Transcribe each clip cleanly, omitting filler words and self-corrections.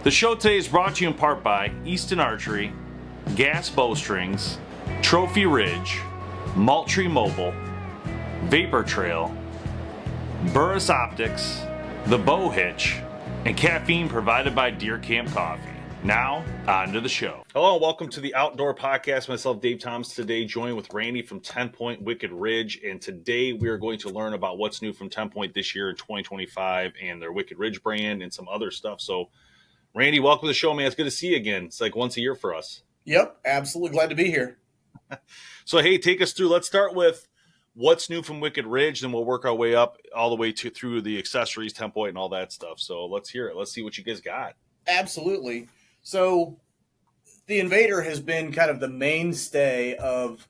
The show today is brought to you in part by Easton Archery, Gas Bowstrings, Trophy Ridge, Moultrie Mobile, Vapor Trail, Burris Optics, The Bow Hitch, and caffeine provided by Deer Camp Coffee. Now, on to the show. Hello and welcome to the Outdoor Podcast. Myself, Dave Thomas, today joined with Randy from Tenpoint Wicked Ridge. And today we are going to learn about what's new from Tenpoint this year in 2025 and their Wicked Ridge brand and some other stuff. So, Randy, welcome to the show, man. It's good to see you again. It's like once a year for us. Yep, absolutely glad to be here. So, hey, take us through. Let's start with what's new from Wicked Ridge, then we'll work our way up all the way through the accessories, Tenpoint, and all that stuff. So let's hear it. Let's see what you guys got. Absolutely. So the Invader has been kind of the mainstay of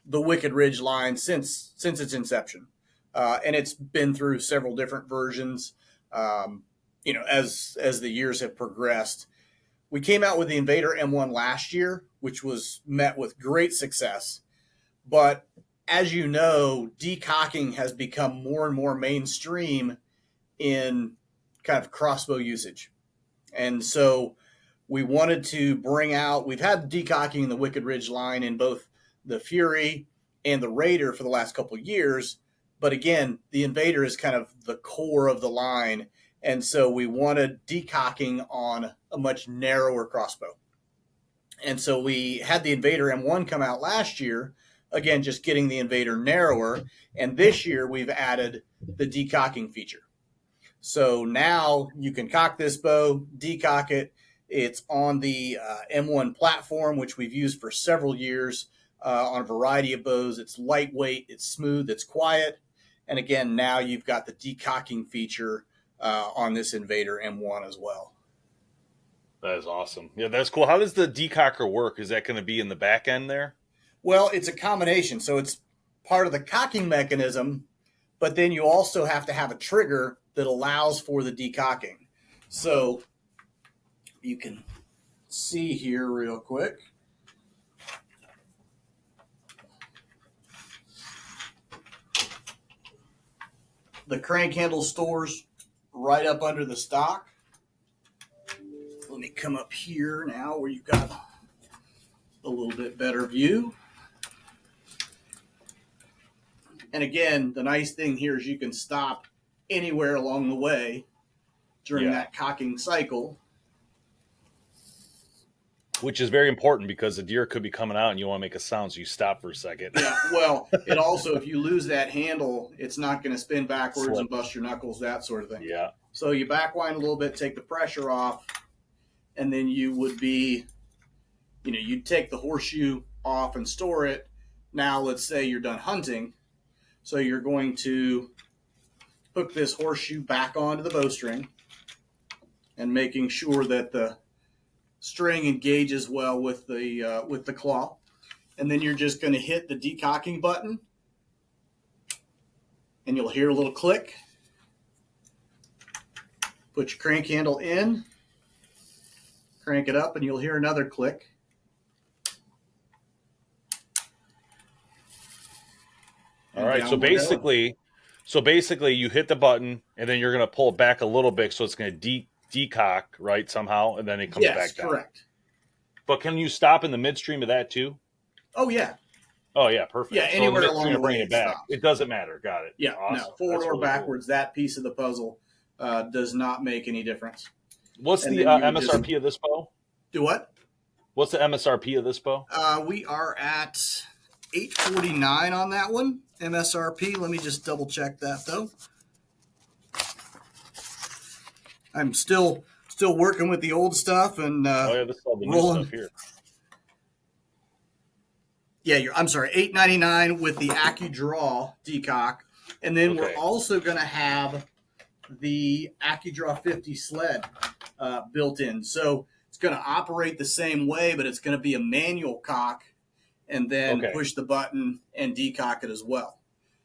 the Wicked Ridge line since its inception. And it's been through several different versions, as the years have progressed. We came out with the Invader M1 last year, which was met with great success. But as you know, decocking has become more and more mainstream in kind of crossbow usage. And so we wanted to bring out, we've had decocking in the Wicked Ridge line in both the Fury and the Raider for the last couple of years. But again, the Invader is kind of the core of the line. And so we wanted decocking on a much narrower crossbow. And so we had the Invader M1 come out last year, again, just getting the Invader narrower. And this year we've added the decocking feature. So now you can cock this bow, decock it. It's on the M1 platform, which we've used for several years on a variety of bows. It's lightweight, it's smooth, it's quiet. And again, now you've got the decocking feature on this Invader M1 as well. That is awesome. Yeah, that's cool. How does the decocker work? Is that going to be in the back end there? Well, it's a combination. So it's part of the cocking mechanism, but then you also have to have a trigger that allows for the decocking. So you can see here real quick. The crank handle stores right up under the stock. Let me come up here now where you've got a little bit better view. And again, the nice thing here is you can stop anywhere along the way during that cocking cycle. Which is very important because the deer could be coming out and you want to make a sound, so you stop for a second. Yeah, well, it also, if you lose that handle, it's not going to spin backwards and bust your knuckles, that sort of thing. Yeah. So you back wind a little bit, take the pressure off, and then you would be, you'd take the horseshoe off and store it. Now, let's say you're done hunting. So you're going to hook this horseshoe back onto the bowstring and making sure that the string engages well with the claw. And then you're just going to hit the decocking button and you'll hear a little click. Put your crank handle in, crank it up, and you'll hear another click. All right, so basically you hit the button and then you're going to pull it back a little bit so it's going to decock, right, somehow, and then it comes back down. Yes, correct. But can you stop in the midstream of that too? Oh, yeah. Oh, yeah, perfect. Yeah, anywhere along the way bring it back. It doesn't matter. Got it. Yeah, awesome. No, forward or backwards, cool. That piece of the puzzle does not make any difference. What's the MSRP of this bow? Do what? What's the MSRP of this bow? We are at $849 on that one. MSRP. Let me just double check that though. I'm still working with the old stuff and this is all the new stuff here. Yeah, I'm sorry, $899 with the AccuDraw decock, and then we're also going to have the AccuDraw 50 sled built in. So it's going to operate the same way, but it's going to be a manual cock, and then push the button and decock it as well.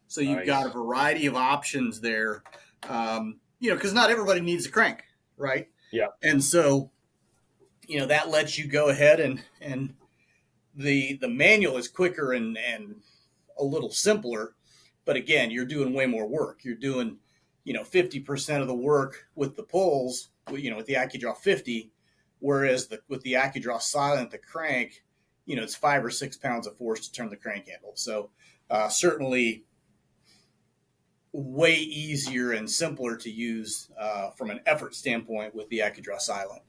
So you've got a variety of options there, because not everybody needs a crank, right? Yeah. And so, that lets you go ahead and the manual is quicker and a little simpler, but again, you're doing way more work. You're doing, 50% of the work with the pulls with the AccuDraw 50, whereas with the AccuDraw Silent, the crank, it's 5 or 6 pounds of force to turn the crank handle. So certainly way easier and simpler to use from an effort standpoint with the AccuDraw Silent.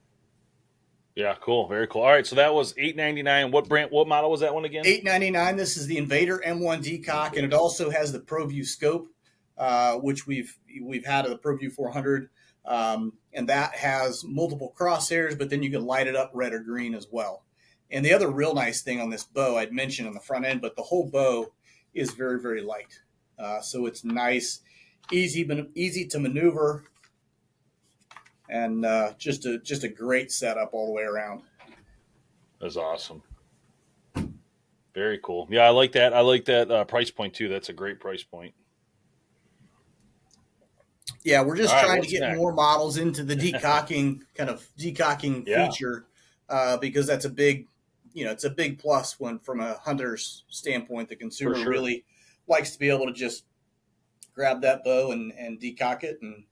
Yeah, cool. Very cool. All right, so that was $899. What model was that one again? $899. This is the Invader M1 decock, and it also has the ProView scope, which we've had the ProView 400, and that has multiple crosshairs, but then you can light it up red or green as well. And the other real nice thing on this bow, I'd mentioned on the front end, but the whole bow is very, very light. So it's nice, easy to maneuver, and just a great setup all the way around. That's awesome. Very cool. Yeah, I like that. I like that price point too. That's a great price point. Yeah, we're just trying to get next? more models into the decocking Yeah. feature because that's a big, it's a big plus when from a hunter's standpoint, the consumer really likes to be able to just grab that bow and decock it. And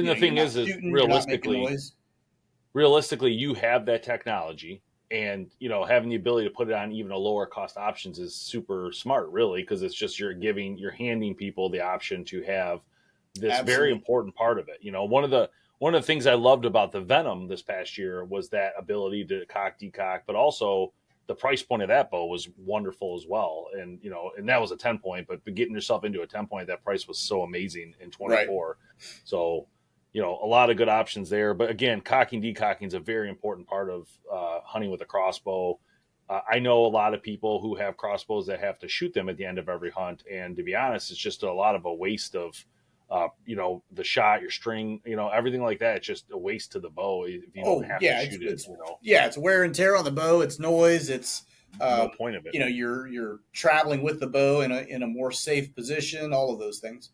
the thing is realistically, you have that technology, and having the ability to put it on even a lower cost options is super smart, really, because it's just you're handing people the option to have this Absolutely. very important part of it. One of the things I loved about the Venom this past year was that ability to decock, but also the price point of that bow was wonderful as well. And and that was a 10-point, but getting yourself into a 10-point, that price was so amazing in 24. Right. So a lot of good options there. But again, decocking is a very important part of hunting with a crossbow. I know a lot of people who have crossbows that have to shoot them at the end of every hunt, and to be honest, it's just a lot of a waste of the shot, your string, everything like that. It's just a waste to the bow if you don't have to shoot it. Yeah, it's wear and tear on the bow. It's noise. It's no point of it. You're traveling with the bow in a more safe position. All of those things.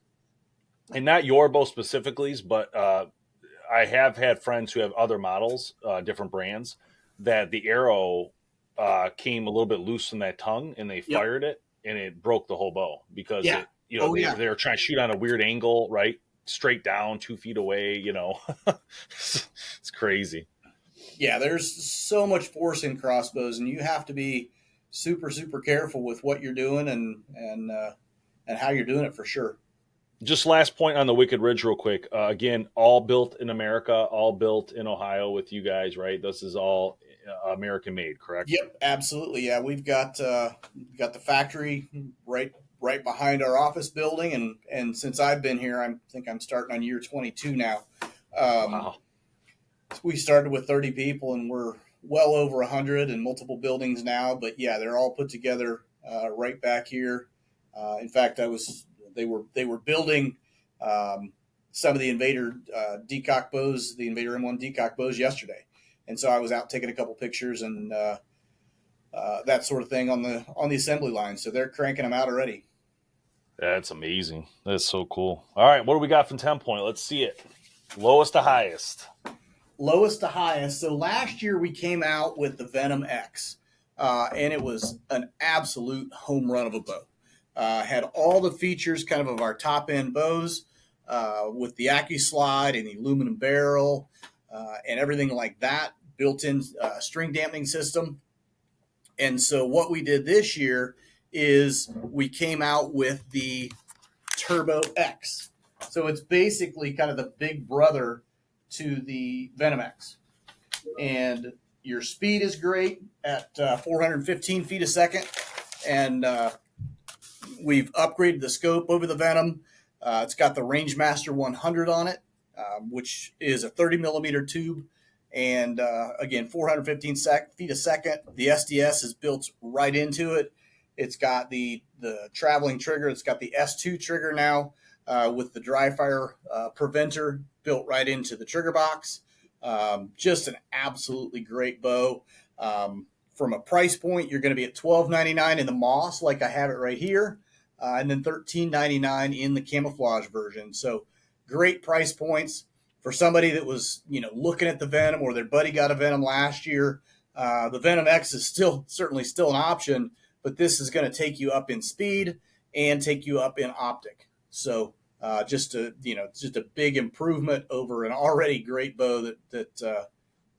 And not your bow specifically, but I have had friends who have other models, different brands, that the arrow came a little bit loose from that tongue, and they fired it, and it broke the whole bow because they were trying to shoot on a weird angle, right? Straight down 2 feet away, it's crazy. Yeah, there's so much force in crossbows, and you have to be super, super careful with what you're doing and how you're doing it for sure. Just last point on the Wicked Ridge real quick. Again, all built in America, all built in Ohio with you guys, right? This is all American made, correct? Yep, absolutely. Yeah, we've got the factory right behind our office building, and since I've been here, I think I'm starting on year 22 now. Wow. We started with 30 people, and we're well over 100 in multiple buildings now. But yeah, they're all put together right back here. In fact, they were building some of the Invader decock bows, the Invader M1 decock bows yesterday, and so I was out taking a couple pictures and that sort of thing on the assembly line. So they're cranking them out already. That's amazing. That's so cool. All right, what do we got from Tenpoint? Let's see it. Lowest to highest. Lowest to highest. So last year we came out with the Venom X, and it was an absolute home run of a bow. Had all the features kind of our top end bows with the AccuSlide and the aluminum barrel and everything like that, built-in string dampening system. And so what we did this year is we came out with the Turbo X. So it's basically kind of the big brother to the Venom X. And your speed is great at 415 feet a second. And we've upgraded the scope over the Venom. It's got the Rangemaster 100 on it, which is a 30 millimeter tube. And again, 415 feet a second. The SDS is built right into it. It's got the traveling trigger. It's got the S2 trigger now with the dry fire preventer built right into the trigger box. Just an absolutely great bow. From a price point, you're going to be at $12.99 in the Moss, like I have it right here, and then $13.99 in the camouflage version. So great price points for somebody that was, looking at the Venom, or their buddy got a Venom last year. The Venom X is certainly still an option, but this is going to take you up in speed and take you up in optic. So just a big improvement over an already great bow that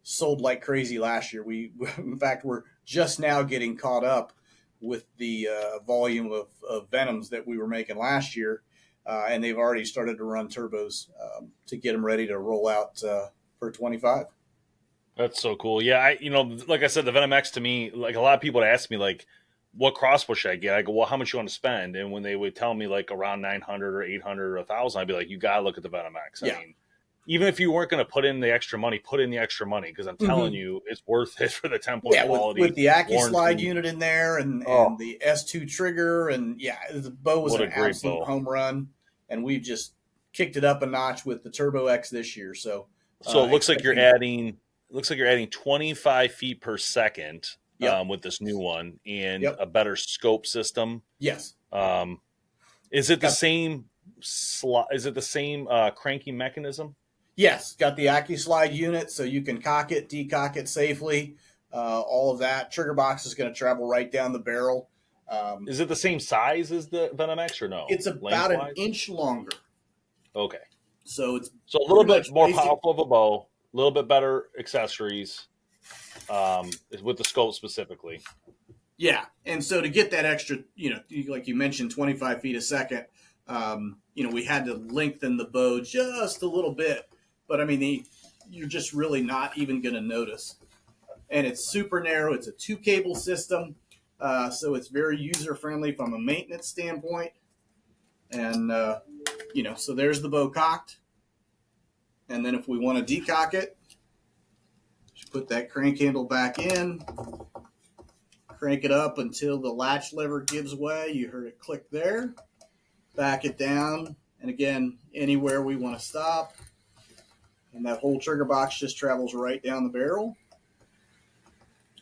sold like crazy last year. We in fact we're just now getting caught up with the volume of Venoms that we were making last year, and they've already started to run turbos to get them ready to roll out for 25. That's so cool. Yeah, like I said, the Venom X to me, like a lot of people would ask me, like, what crossbow should I get? I go, well, how much you want to spend? And when they would tell me like around 900 or 800 or 1,000, I'd be like, you gotta look at the Venom X. Yeah. I mean, even if you weren't going to put in the extra money, put in the extra money, because I'm telling you, it's worth it for the Tenpoint quality. With the AccuSlide unit in there and the S2 trigger, and the bow was an absolute home run, and we've just kicked it up a notch with the Turbo X this year. So it looks like you're adding 25 feet per second with this new one, and a better scope system. Yes. Is it the same? Is it the same cranking mechanism? Yes, got the AccuSlide unit, so you can cock it, decock it safely. All of that. Trigger box is going to travel right down the barrel. Is it the same size as the Venom X or no? It's about an inch longer. Okay. So it's a little bit more powerful of a bow, a little bit better accessories with the scope specifically. Yeah, and so to get that extra, like you mentioned, 25 feet a second, we had to lengthen the bow just a little bit. But, I mean, you're just really not even going to notice. And it's super narrow. It's a 2-cable system, so it's very user-friendly from a maintenance standpoint. And, so there's the bow cocked. And then if we want to decock it, just put that crank handle back in, crank it up until the latch lever gives way. You heard it click there. Back it down. And, again, anywhere we want to stop. And that whole trigger box just travels right down the barrel,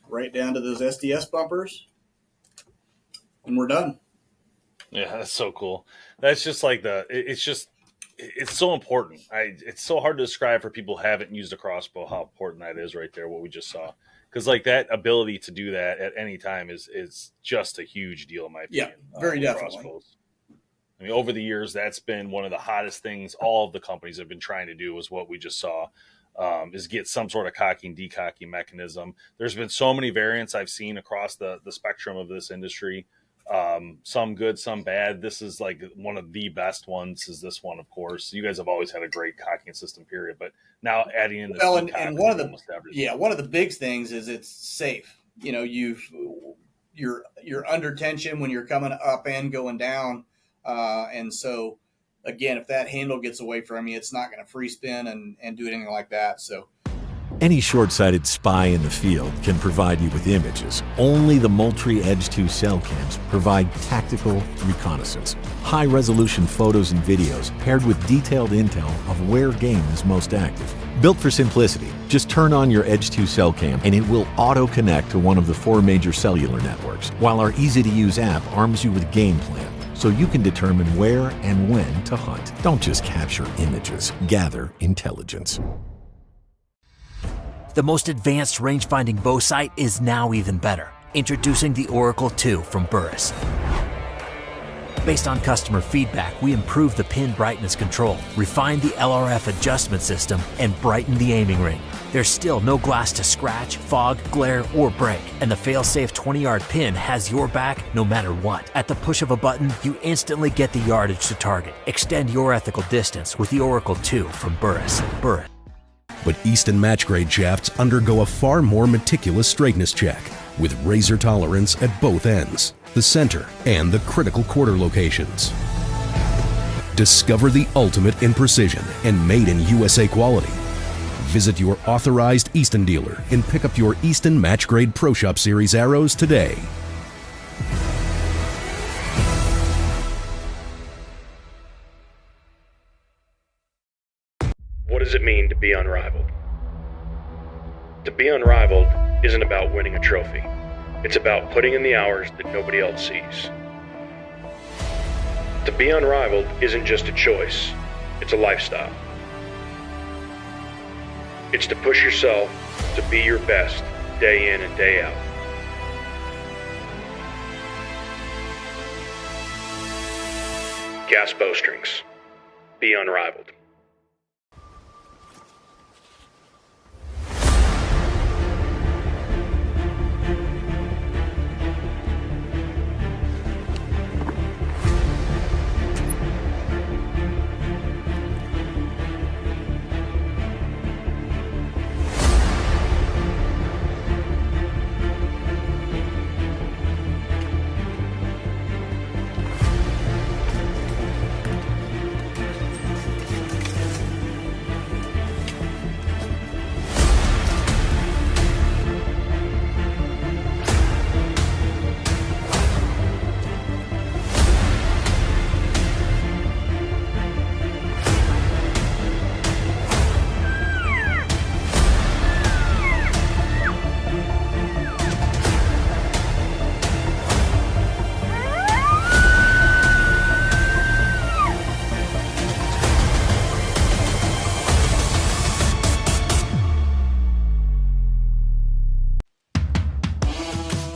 right down to those SDS bumpers, and we're done. Yeah, that's so cool. That's just like it's so important. It's so hard to describe for people who haven't used a crossbow how important that is right there, what we just saw. Because like that ability to do that at any time is just a huge deal in my opinion. Yeah, very definitely. Crossbows. I mean, over the years, that's been one of the hottest things all of the companies have been trying to do is what we just saw, is get some sort of cocking, decocking mechanism. There's been so many variants I've seen across the spectrum of this industry, some good, some bad. This is like one of the best ones is this one, of course. You guys have always had a great cocking system, period. But now adding in this and one of the big things is it's safe. You're under tension when you're coming up and going down. And so, again, if that handle gets away from you, it's not going to free spin and do anything like that. So, any short-sighted spy in the field can provide you with images. Only the Moultrie Edge 2 cell cams provide tactical reconnaissance, high-resolution photos and videos paired with detailed intel of where game is most active. Built for simplicity, just turn on your Edge 2 cell cam and it will auto-connect to one of the 4 major cellular networks, while our easy-to-use app arms you with game plan, so you can determine where and when to hunt. Don't just capture images, gather intelligence. The most advanced range-finding bow sight is now even better. Introducing the Oracle 2 from Burris. Based on customer feedback, we improved the pin brightness control, refined the LRF adjustment system, and brightened the aiming ring. There's still no glass to scratch, fog, glare, or break, and the fail-safe 20-yard pin has your back no matter what. At the push of a button, you instantly get the yardage to target. Extend your ethical distance with the Oracle 2 from Burris. But Easton match-grade shafts undergo a far more meticulous straightness check, with razor tolerance at both ends, the center, and the critical quarter locations. Discover the ultimate in precision and made in USA quality. Visit your authorized Easton dealer and pick up your Easton Match Grade Pro Shop Series arrows today. What does it mean to be unrivaled? To be unrivaled isn't about winning a trophy. It's about putting in the hours that nobody else sees. To be unrivaled isn't just a choice, it's a lifestyle. It's to push yourself to be your best day in and day out. Gas Bowstrings. Be unrivaled.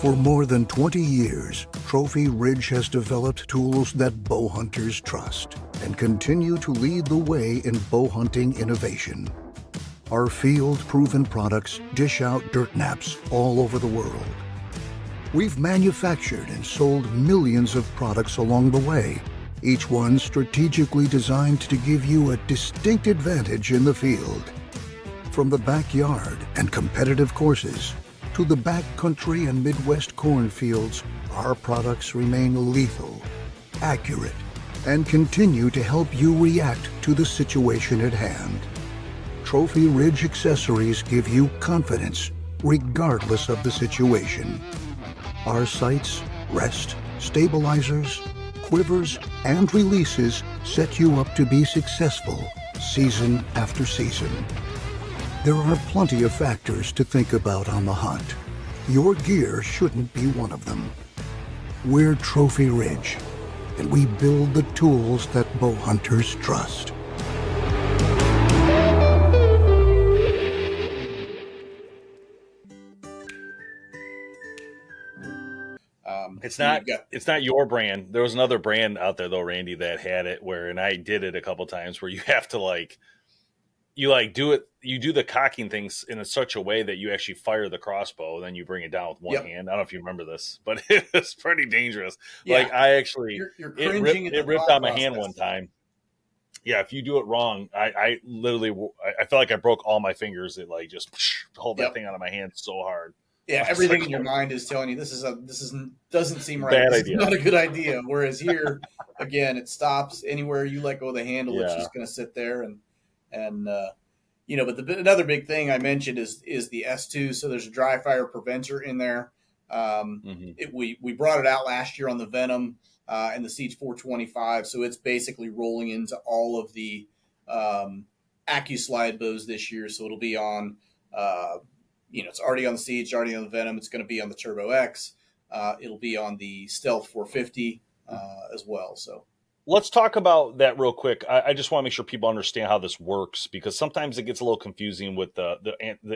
For more than 20 years, Trophy Ridge has developed tools that bow hunters trust and continue to lead the way in bow hunting innovation. Our field-proven products dish out dirt naps all over the world. We've manufactured and sold millions of products along the way, each one strategically designed to give you a distinct advantage in the field. From the backyard and competitive courses to the backcountry and Midwest cornfields, our products remain lethal, accurate, and continue to help you react to the situation at hand. Trophy Ridge accessories give you confidence regardless of the situation. Our sights, rest, stabilizers, quivers, and releases set you up to be successful season after season. There are plenty of factors to think about on the hunt. Your gear shouldn't be one of them. We're Trophy Ridge, and we build the tools that bow hunters trust. It's not your brand. There was another brand out there though, Randy, that had it where, and I did it a couple times, where you have to you do the cocking things in such a way that you actually fire the crossbow, then you bring it down with one hand. I don't know if you remember this, but it's pretty dangerous. Yeah. Like I actually, you're cringing it ripped out my hand one time. Yeah, if you do it wrong, I literally, I felt like I broke all my fingers. It like just hold that thing out of my hand so hard. Yeah, everything in your mind is telling you this doesn't seem right. Bad idea. Not a good idea. Whereas here, again, it stops anywhere you let go of the handle. It's just going to sit there and but another big thing I mentioned is the S2. So there's a dry fire preventer in there. We brought it out last year on the Venom and the Siege 425. So it's basically rolling into all of the AccuSlide bows this year. So it'll be on. It's already on the Siege, already on the Venom. It's going to be on the Turbo X. It'll be on the Stealth 450 as well. So let's talk about that real quick. I just want to make sure people understand how this works, because sometimes it gets a little confusing with the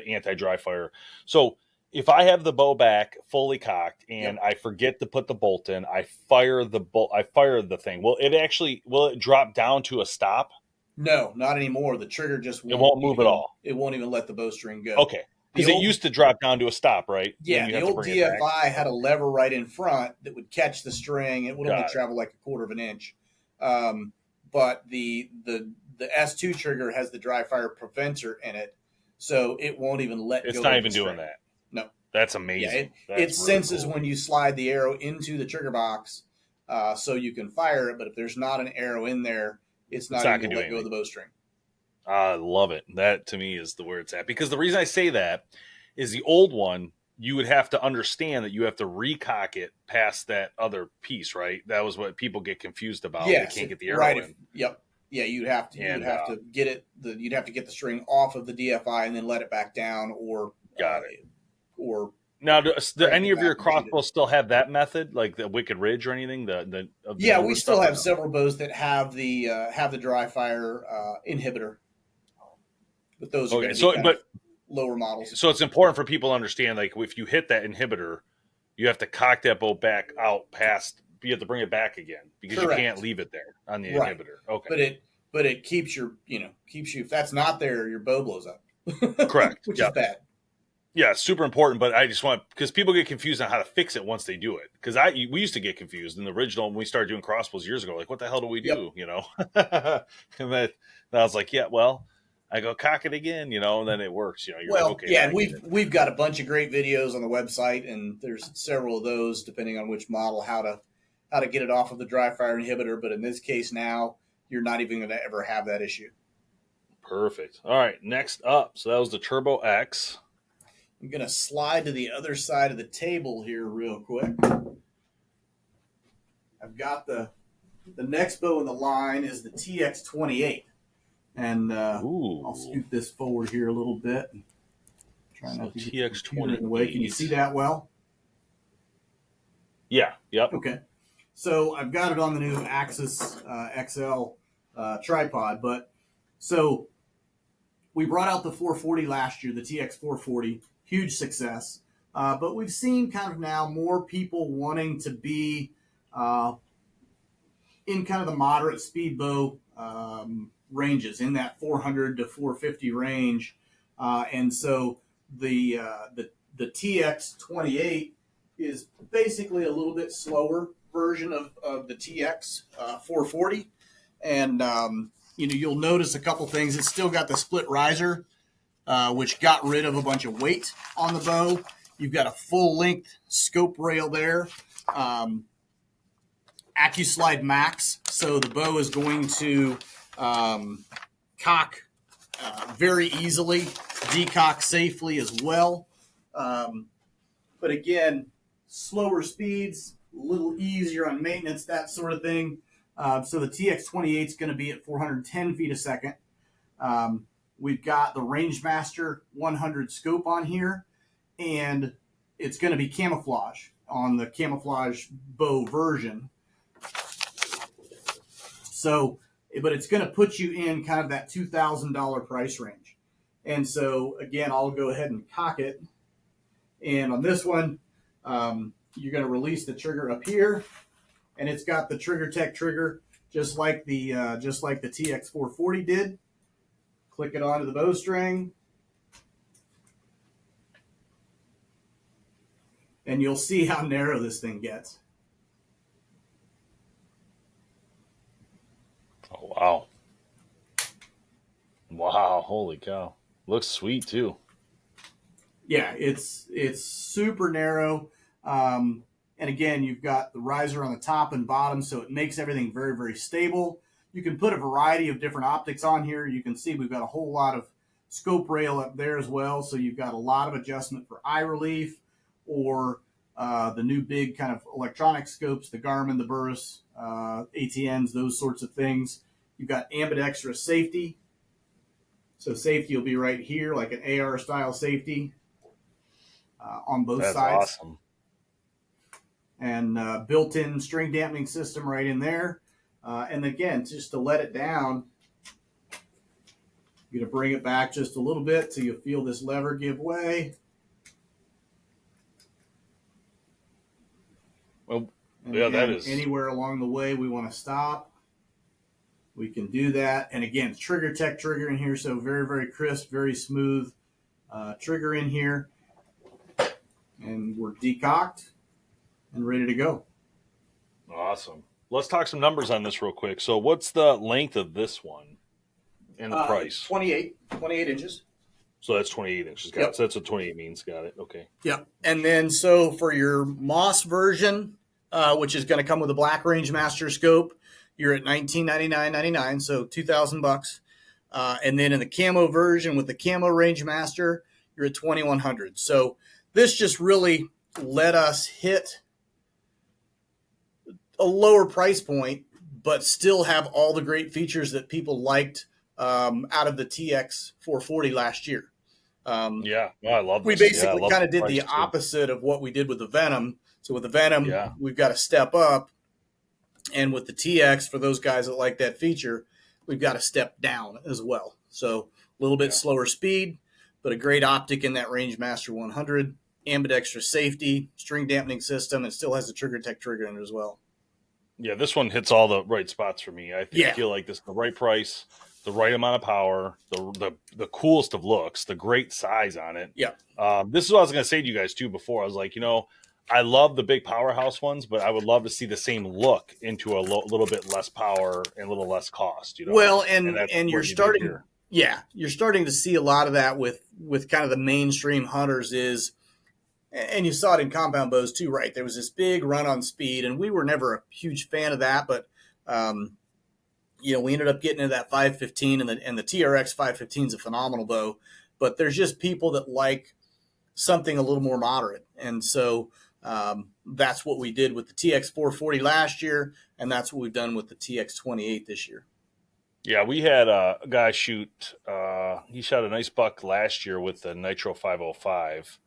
anti-dry fire. So if I have the bow back fully cocked and I forget to put the bolt in, I fire the thing. Will it drop down to a stop? No, not anymore. The trigger won't move at all. It won't even let the bowstring go. Okay. Because it used to drop down to a stop, right? Yeah, the old DFI had a lever right in front that would catch the string. It would only travel like a quarter of an inch. But the S2 trigger has the dry fire preventer in it, so it won't even let go. It's not even doing that. No. That's amazing. Yeah, it senses when you slide the arrow into the trigger box, so you can fire it. But if there's not an arrow in there, it's not going to let go of the bowstring. I love it. That to me is where it's at. Because the reason I say that is the old one, you would have to understand that you have to recock it past that other piece, right? That was what people get confused about. Yes, they can't get the arrow in. Yep. Yeah, you'd have to get it. You'd have to get the string off of the DFI and then let it back down, or or now. Do any of your crossbows still have that method, like the Wicked Ridge or anything? We still have several bows that have the dry fire inhibitor. But those are lower models. So it's important for people to understand, like if you hit that inhibitor, you have to cock that bow back out past. You have to bring it back again because you can't leave it there on the inhibitor. Okay. But but it keeps keeps you. If that's not there, your bow blows up. Correct. Which Yeah. is bad. Yeah, super important, but I just want, because people get confused on how to fix it once they do it. Because we used to get confused in the original when we started doing crossbows years ago. Like, what the hell do we do? And then I was like, yeah, well, I go cock it again, and then it works. You're like, okay. Yeah, and we've got a bunch of great videos on the website, and there's several of those depending on which model, how to get it off of the dry fire inhibitor. But in this case, now you're not even going to ever have that issue. Perfect. All right, next up. So that was the Turbo X. I'm going to slide to the other side of the table here real quick. I've got the next bow in the line is the TX28. And I'll scoot this forward here a little bit. Try not to get the computer in the way. Can you see that well? Yeah. Yep. Okay. So I've got it on the new Axis XL tripod. But so we brought out the 440 last year, the TX 440. Huge success. But we've seen kind of now more people wanting to be in kind of the moderate speed bow ranges, in that 400 to 450 range. And so the TX28 is basically a little bit slower version of the TX 440. And, you'll notice a couple things. It's still got the split riser, which got rid of a bunch of weight on the bow. You've got a full-length scope rail there. AccuSlide Max, so the bow is going to cock very easily, decock safely as well. But again, slower speeds, a little easier on maintenance, that sort of thing. So the TX28 is going to be at 410 feet a second. We've got the Rangemaster 100 scope on here, and it's going to be camouflage on the camouflage bow version. So, but it's going to put you in kind of that $2,000 price range. And so, again, I'll go ahead and cock it. And on this one, you're going to release the trigger up here, and it's got the Trigger Tech trigger, just like the TX 440 did. Click it onto the bowstring, and you'll see how narrow this thing gets. Oh, wow. Wow, holy cow. Looks sweet, too. Yeah, it's super narrow. And again, you've got the riser on the top and bottom, so it makes everything very, very stable. You can put a variety of different optics on here. You can see we've got a whole lot of scope rail up there as well, so you've got a lot of adjustment for eye relief, or the new big kind of electronic scopes, the Garmin, the Burris, ATNs, those sorts of things. You've got ambidextrous safety. So safety will be right here, like an AR style safety on both sides. That's awesome. And built-in string dampening system right in there. And again, just to let it down, you're going to bring it back just a little bit so you'll feel this lever give way. Well, and yeah, again, that is. Anywhere along the way we want to stop, we can do that. And again, Trigger Tech trigger in here, so very, very crisp, very smooth trigger in here. And we're decocked and ready to go. Awesome. Let's talk some numbers on this real quick. So what's the length of this one and the price? 28 inches. So that's 28 inches. Got Yep. it. So that's what 28 means. Got it. Okay. Yep. And then so for your Moss version, which is going to come with a black Rangemaster scope, you're at $1999.99, so $2,000. And then in the camo version with the camo Rangemaster, you're at $2,100. So this just really let us hit a lower price point, but still have all the great features that people liked out of the TX 440 last year. Yeah, well, I love this. We basically Yeah, kind of did the price, too. opposite of what we did with the Venom. So with the Venom, Yeah. we've got to step up. And with the TX, for those guys that like that feature, we've got to step down as well. So a little bit slower speed, but a great optic in that Rangemaster 100, ambidextrous safety, string dampening system, and still has a Trigger Tech trigger in it as well. Yeah, this one hits all the right spots for me. I feel like this is the right price, the right amount of power, the coolest of looks, the great size on it. Yeah. This is what I was going to say to you guys too before. I was like, I love the big powerhouse ones, but I would love to see the same look into a little bit less power and a little less cost. Well, and you're starting, you're starting to see a lot of that with kind of the mainstream hunters is. And you saw it in compound bows too, right? There was this big run on speed, and we were never a huge fan of that. But we ended up getting into that 515, and the TRX 515 is a phenomenal bow. But there's just people that like something a little more moderate, and so that's what we did with the TX 440 last year, and that's what we've done with the TX 28 this year. Yeah, we had a guy shoot. He shot a nice buck last year with the Nitro 505.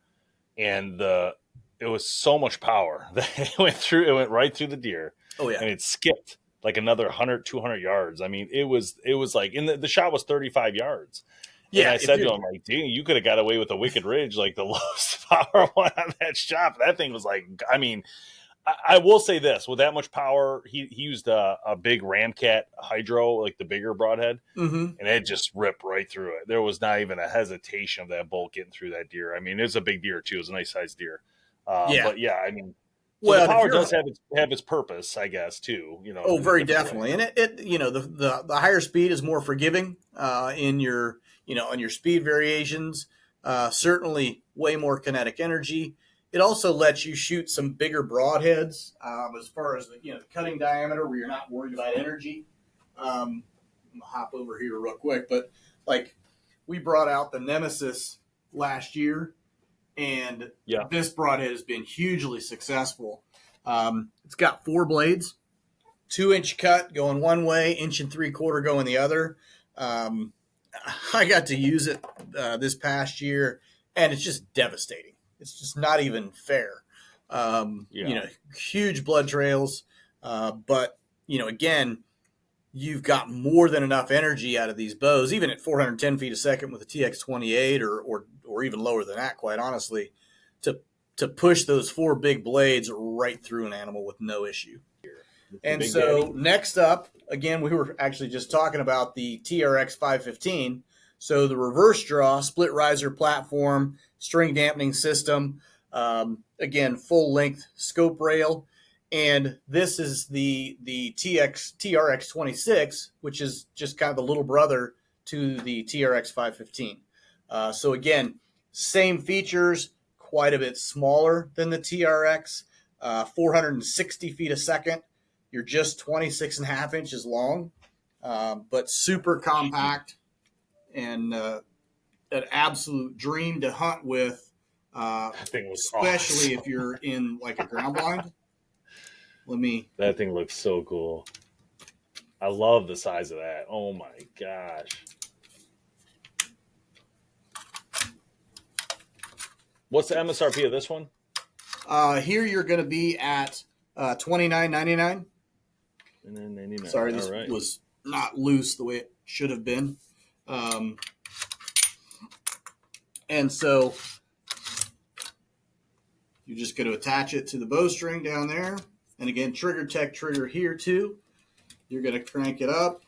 And it was so much power that it went right through the deer. Oh yeah. And it skipped like another 100, 200 yards. I mean, it was like, the shot was 35 yards. Yeah. And I said to him, like, dude, you could have got away with a Wicked Ridge, like the lowest power one on that shot. That thing was like, I mean, I will say this, with that much power, he used a big Ramcat Hydro, like the bigger broadhead, and it just ripped right through it. There was not even a hesitation of that bolt getting through that deer. I mean, it was a big deer too. It was a nice sized deer. But yeah, I mean, the power does have its purpose, I guess, too. Oh, very definitely. And it the higher speed is more forgiving in your on your speed variations. Certainly, way more kinetic energy. It also lets you shoot some bigger broadheads as far as the cutting diameter, where you're not worried about energy. I'm gonna hop over here real quick, but like we brought out the Nemesis last year, and this broadhead has been hugely successful. It's got 4 blades, 2-inch cut going one way, 1 3/4 going the other. I got to use it this past year, and it's just devastating. It's just not even fair. Huge blood trails. But, again, you've got more than enough energy out of these bows, even at 410 feet a second with a TX28 or even lower than that, quite honestly, to push those 4 big blades right through an animal with no issue. And so next up, again, we were actually just talking about the TRX 515. So the reverse draw, split riser platform, string dampening system, again, full length scope rail. And this is the TRX 26, which is just kind of the little brother to the TRX 515. So again, same features, quite a bit smaller than the TRX, 460 feet a second. You're just 26.5 inches long, but super compact and an absolute dream to hunt with, that thing was especially awesome. if you're in like a ground blind. That thing looks so cool. I love the size of that. Oh my gosh. What's the MSRP of this one? Here you're going to be at $29.99. Sorry, this was not loose the way it should have been. And so you're just going to attach it to the bowstring down there. And again, trigger tech trigger here too. You're going to crank it up.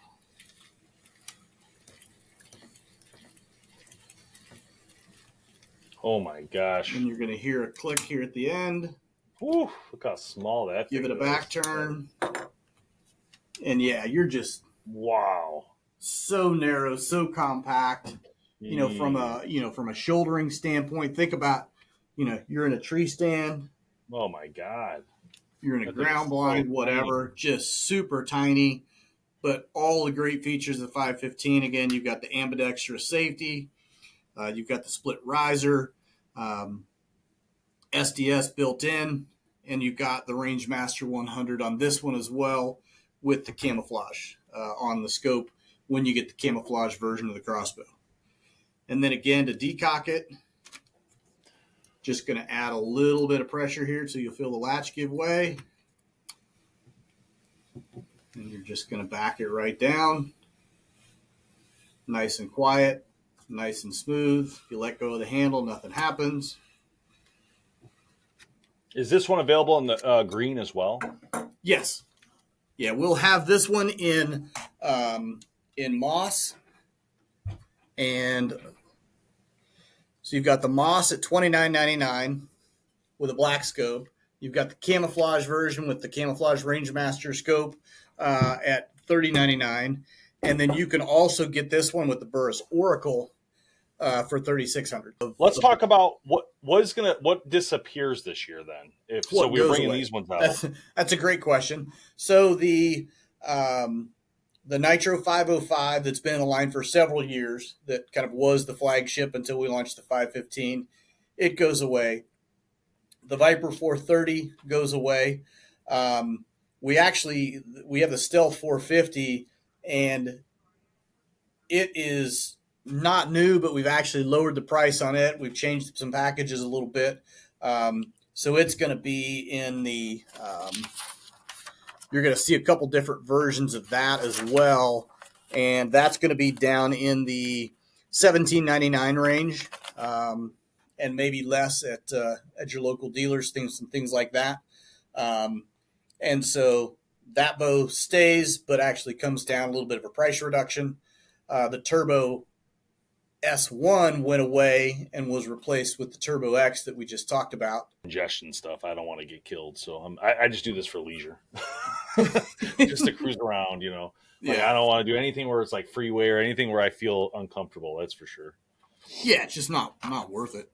Oh my gosh. And you're going to hear a click here at the end. Whew, look how small that Give it a back turn. And yeah, you're just wow. So narrow, so compact. From a shouldering standpoint, think about, you're in a tree stand. Oh my God. You're in a ground blind, whatever, just super tiny, but all the great features of the 515. Again, you've got the ambidextrous safety. You've got the split riser, SDS built in, and you've got the Rangemaster 100 on this one as well with the camouflage on the scope when you get the camouflage version of the crossbow. And then again, to decock it, just going to add a little bit of pressure here so you'll feel the latch give way. And you're just going to back it right down. Nice and quiet, nice and smooth. If you let go of the handle, nothing happens. Is this one available in the green as well? Yes. Yeah, we'll have this one in moss, and so you've got the moss at $29.99 with a black scope. You've got the camouflage version with the camouflage Rangemaster scope at $30.99, and then you can also get this one with the Burris Oracle for $3,600. Let's talk about what disappears this year then. If so, we're bringing away. these ones out. That's a great question. So the Nitro 505 that's been in the line for several years, that kind of was the flagship until we launched the 515, it goes away. The Viper 430 goes away. We have the Stealth 450, and it is not new, but we've actually lowered the price on it. We've changed some packages a little bit. So it's going to be in the you're going to see a couple different versions of that as well. And that's going to be down in the $17.99 range, and maybe less at your local dealers, things like that. And so that bow stays, but actually comes down a little bit of a price reduction. The Turbo S1 went away and was replaced with the Turbo X that we just talked about. Congestion stuff. I don't want to get killed, so I just do this for leisure, just to cruise around. Like, I don't want to do anything where it's like freeway or anything where I feel uncomfortable. That's for sure. Yeah, it's just not worth it.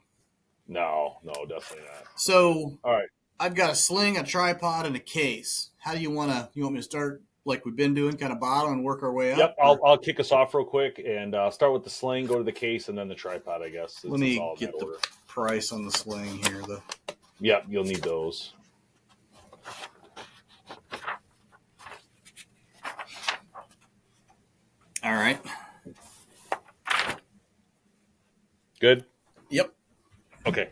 No, definitely not. So, all right, I've got a sling, a tripod, and a case. How do you want me to start? Like we've been doing, kind of bottom and work our way up? Yep, I'll kick us off real quick and start with the sling, go to the case, and then the tripod, I guess. Let me get the price on the sling here. Yep, you'll need those. All right. Good? Yep. Okay.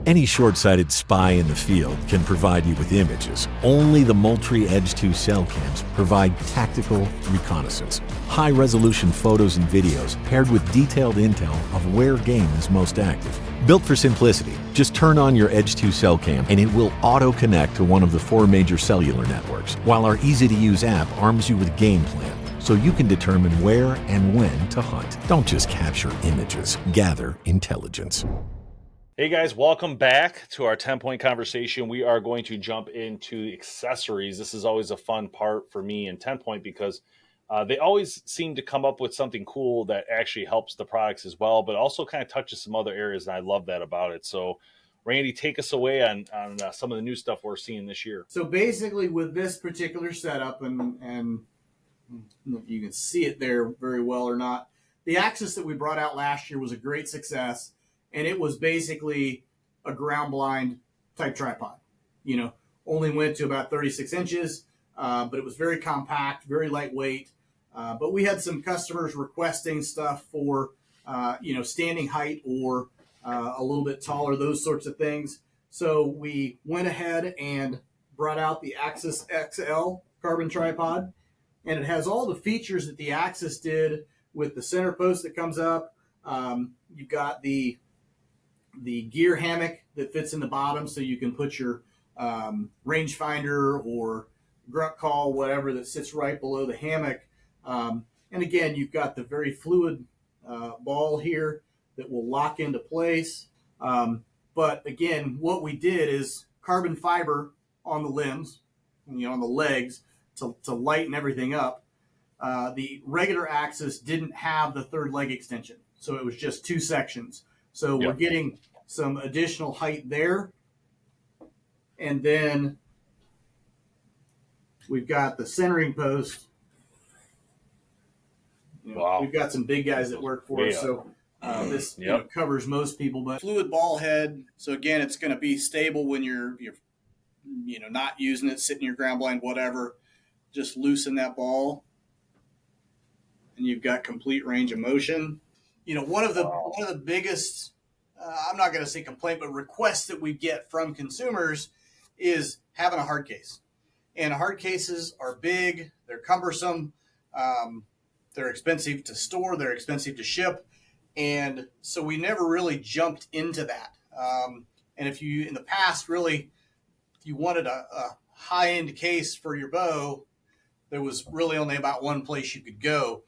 Any short-sighted spy in the field can provide you with images. Only the Moultrie Edge 2 cell cams provide tactical reconnaissance, high-resolution photos and videos paired with detailed intel of where game is most active. Built for simplicity, just turn on your Edge 2 cell cam and it will auto-connect to one of the 4 major cellular networks, while our easy-to-use app arms you with game plan, so you can determine where and when to hunt. Don't just capture images, gather intelligence. Hey guys, welcome back to our Tenpoint conversation. We are going to jump into accessories. This is always a fun part for me and Tenpoint because they always seem to come up with something cool that actually helps the products as well, but also kind of touches some other areas, and I love that about it. So, Randy, take us away on some of the new stuff we're seeing this year. So basically with this particular setup, and I don't know if you can see it there very well or not, the Axis that we brought out last year was a great success. And it was basically a ground blind type tripod. Only went to about 36 inches, but it was very compact, very lightweight. But we had some customers requesting stuff for, standing height or a little bit taller, those sorts of things. So we went ahead and brought out the Axis XL carbon tripod, and it has all the features that the Axis did with the center post that comes up. You've got the gear hammock that fits in the bottom, so you can put your rangefinder or grunt call, whatever, that sits right below the hammock. And again, you've got the very fluid ball here that will lock into place. But again, what we did is carbon fiber on the limbs, on the legs to lighten everything up. The regular Axis didn't have the third leg extension, so it was just 2 sections. So we're getting some additional height there. And then we've got the centering post. Wow. We've got some big guys that work for us. So this covers most people. But fluid ball head. So again, it's going to be stable when you're not using it, sitting your ground blind, whatever. Just loosen that ball, and you've got complete range of motion. One of the biggest, I'm not going to say complaint, but requests that we get from consumers is having a hard case. And hard cases are big, they're cumbersome, they're expensive to store, they're expensive to ship. And so we never really jumped into that. And if you, in the past, really, if you wanted a high-end case for your bow, there was really only about one place you could go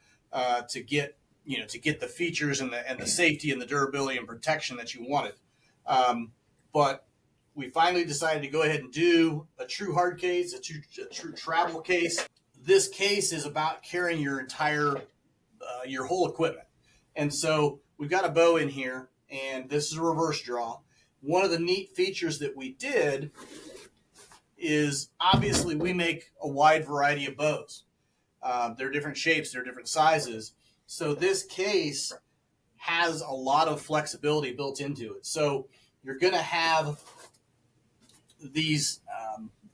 to get the features and the safety and the durability and protection that you wanted. But we finally decided to go ahead and do a true hard case, a true travel case. This case is about carrying your entire your whole equipment. And so we've got a bow in here, and this is a reverse draw. One of the neat features that we did is obviously we make a wide variety of bows. They're different shapes, they're different sizes. So this case has a lot of flexibility built into it. So you're going to have these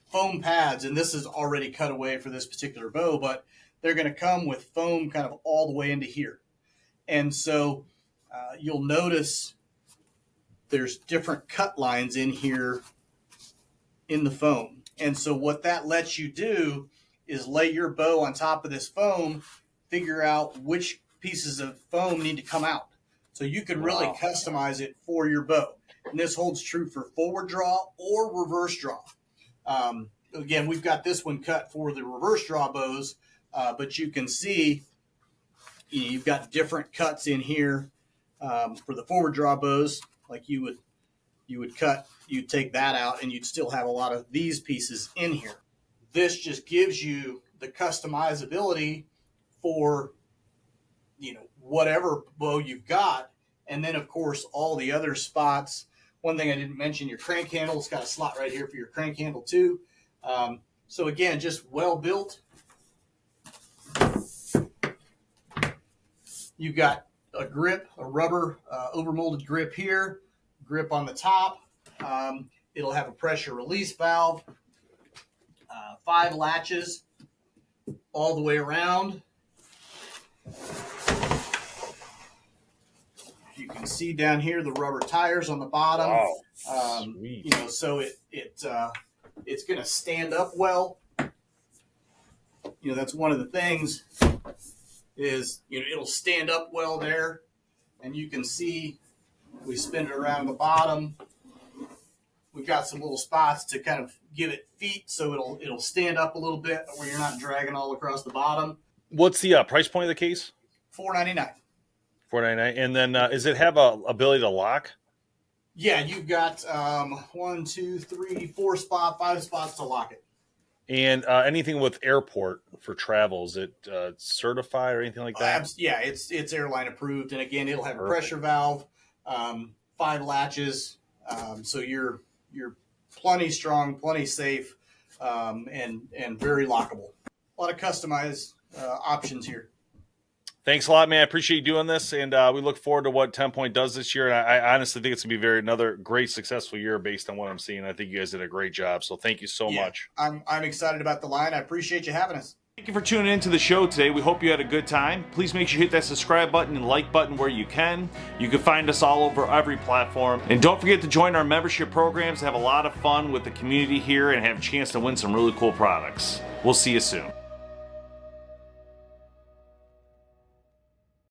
foam pads, and this is already cut away for this particular bow, but they're going to come with foam kind of all the way into here. And so you'll notice there's different cut lines in here in the foam. And so what that lets you do is lay your bow on top of this foam, figure out which pieces of foam need to come out. So you can really customize it for your bow. And this holds true for forward draw or reverse draw. Again, we've got this one cut for the reverse draw bows, but you can see you've got different cuts in here for the forward draw bows. Like you would cut, you'd take that out, and you'd still have a lot of these pieces in here. This just gives you the customizability for whatever bow you've got, and then of course all the other spots. One thing I didn't mention, your crank handle, it's got a slot right here for your crank handle too. So again, just well built. You've got a grip, a rubber overmolded grip here, grip on the top. It'll have a pressure release valve, 5 latches all the way around. You can see down here the rubber tires on the bottom. Wow. So it's going to stand up well. That's one of the things is it'll stand up well there, and you can see we spin it around the bottom. We've got some little spots to kind of give it feet so it'll stand up a little bit where you're not dragging all across the bottom. What's the price point of the case? $4.99. $4.99. And then does it have a ability to lock? Yeah, you've got 1, 2, 3, 4 spots, 5 spots to lock it. And anything with airport for travel, is it certified or anything like that? Yeah, it's airline approved, and again, it'll have a pressure valve, 5 latches, so you're plenty strong, plenty safe, and very lockable. A lot of customized options here. Thanks a lot, man. I appreciate you doing this, and we look forward to what Tenpoint does this year. And I honestly think it's going to be another great, successful year based on what I'm seeing. I think you guys did a great job, so thank you so much. I'm excited about the line. I appreciate you having us. Thank you for tuning into the show today. We hope you had a good time. Please make sure you hit that subscribe button and like button where you can. You can find us all over every platform. And don't forget to join our membership programs, have a lot of fun with the community here, and have a chance to win some really cool products. We'll see you soon.